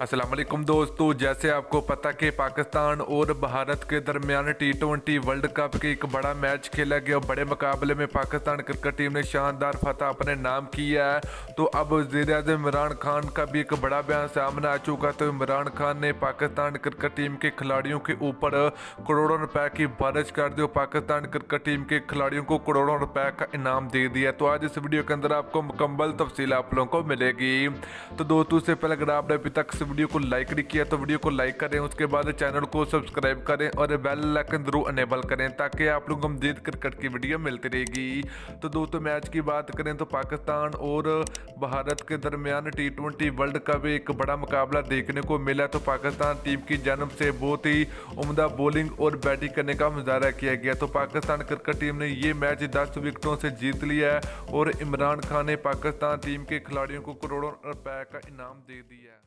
अस्सलाम वालेकुम दोस्तों, जैसे आपको पता कि पाकिस्तान और भारत के दरमियान T20 वर्ल्ड कप के एक बड़ा मैच खेला गया। बड़े मुकाबले में पाकिस्तान क्रिकेट टीम ने शानदार फतह अपने नाम किया है। तो अब वज़ीर-ए-आज़म इमरान खान का भी एक बड़ा बयान सामने आ चुका। तो इमरान खान ने पाकिस्तान क्रिकेट टीम के खिलाड़ियों के ऊपर करोड़ों रुपए की बारिश कर दी। पाकिस्तान क्रिकेट टीम के खिलाड़ियों को करोड़ों रुपए का इनाम दे दिया। तो आज इस वीडियो के अंदर आपको मुकम्मल तफसील आप लोगों को मिलेगी। तो दोस्तों, से पहले अगर आपने अभी तक वीडियो को लाइक नहीं किया तो वीडियो को लाइक करें, उसके बाद चैनल को सब्सक्राइब करें और बेल आइकन जरूर अनेबल करें ताकि आप लोगों को मजीद क्रिकेट की वीडियो मिलती रहेगी। तो दोस्तों, मैच की बात करें तो पाकिस्तान और भारत के दरमियान T20 वर्ल्ड कप एक बड़ा मुकाबला देखने को मिला। तो पाकिस्तान टीम की जानब से बहुत ही उम्दा बॉलिंग और बैटिंग करने का मुजाहरा किया गया। तो पाकिस्तान क्रिकेट टीम ने ये मैच 10 विकेटों से जीत लिया है और इमरान खान ने पाकिस्तान टीम के खिलाड़ियों को करोड़ों रुपए का इनाम दे दिया है।